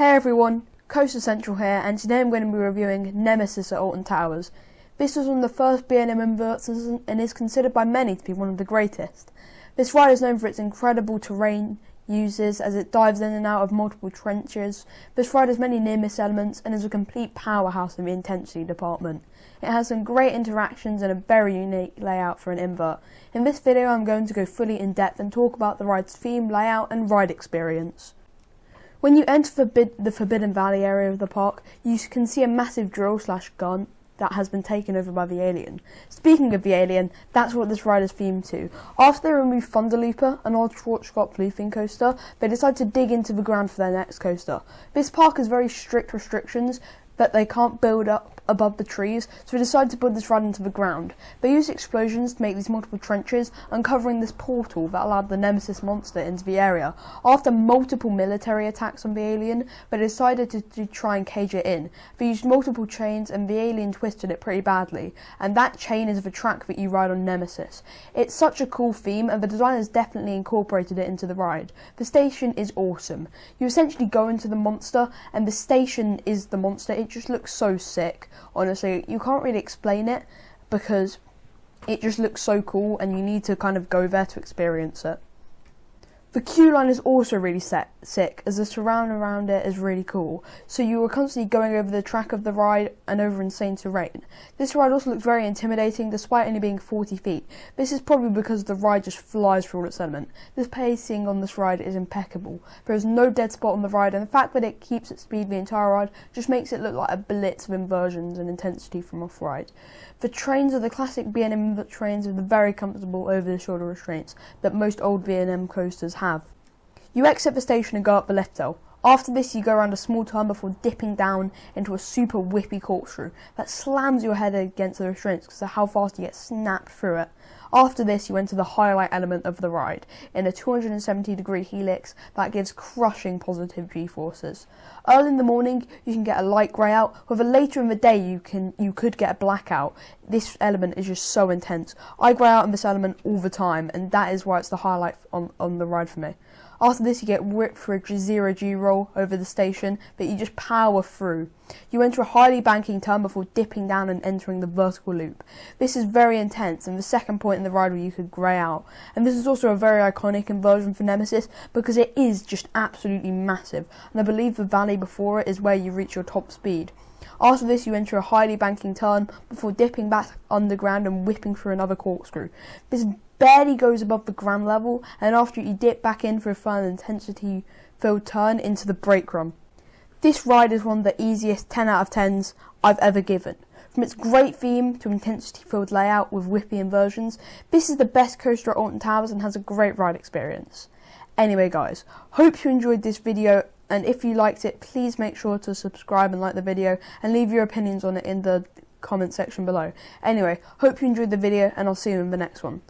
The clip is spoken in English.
Hey everyone, Coaster Central here, and today I'm going to be reviewing Nemesis at Alton Towers. This was one of the first B&M inverts and is considered by many to be one of the greatest. This ride is known for its incredible terrain uses as it dives in and out of multiple trenches. This ride has many near-miss elements and is a complete powerhouse in the intensity department. It has some great interactions and a very unique layout for an invert. In this video I'm going to go fully in depth and talk about the ride's theme, layout and ride experience. When you enter the Forbidden Valley area of the park, you can see a massive drill/gun that has been taken over by the alien. Speaking of the alien, that's what this ride is themed to. After they removed Thunder Looper, an old Schwarzkopf looping coaster, they decided to dig into the ground for their next coaster. This park has very strict restrictions that they can't build up above the trees, so they decided to build this ride into the ground. They used explosions to make these multiple trenches, uncovering this portal that allowed the Nemesis monster into the area. After multiple military attacks on the alien, they decided to try and cage it in. They used multiple chains and the alien twisted it pretty badly, and that chain is the track that you ride on Nemesis. It's such a cool theme and the designers definitely incorporated it into the ride. The station is awesome. You essentially go into the monster and the station is the monster. It just looks so sick. Honestly, you can't really explain it because it just looks so cool and you need to kind of go there to experience it. The queue line is also really sick as the surround around it is really cool, so you are constantly going over the track of the ride and over insane terrain. This ride also looks very intimidating despite only being 40 feet. This is probably because the ride just flies through all its element. This pacing on this ride is impeccable. There is no dead spot on the ride, and the fact that it keeps its speed the entire ride just makes it look like a blitz of inversions and intensity from off-ride. The trains are the classic B&M invert trains with the very comfortable over-the-shoulder restraints that most old B&M coasters have. You exit the station and go up the lift hill. After this you go around a small turn before dipping down into a super whippy corkscrew that slams your head against the restraints because of how fast you get snapped through it. After this you enter the highlight element of the ride, in a 270-degree helix that gives crushing positive G-forces. Early in the morning you can get a light grey out, however later in the day you could get a blackout. This element is just so intense. I grey out in this element all the time, and that is why it's the highlight on the ride for me. After this you get whipped for a 0G roll over the station that you just power through. You enter a highly banking turn before dipping down and entering the vertical loop. This is very intense and the second point in the ride where you could grey out. And this is also a very iconic inversion for Nemesis because it is just absolutely massive, and I believe the valley before it is where you reach your top speed. After this you enter a highly banking turn before dipping back underground and whipping through another corkscrew. This barely goes above the ground level, and after you dip back in for a fun intensity filled turn into the brake run. This ride is one of the easiest 10 out of 10s I've ever given. From its great theme to intensity filled layout with whippy inversions, this is the best coaster at Alton Towers and has a great ride experience. Anyway guys, hope you enjoyed this video, and if you liked it please make sure to subscribe and like the video and leave your opinions on it in the comment section below. Anyway, hope you enjoyed the video and I'll see you in the next one.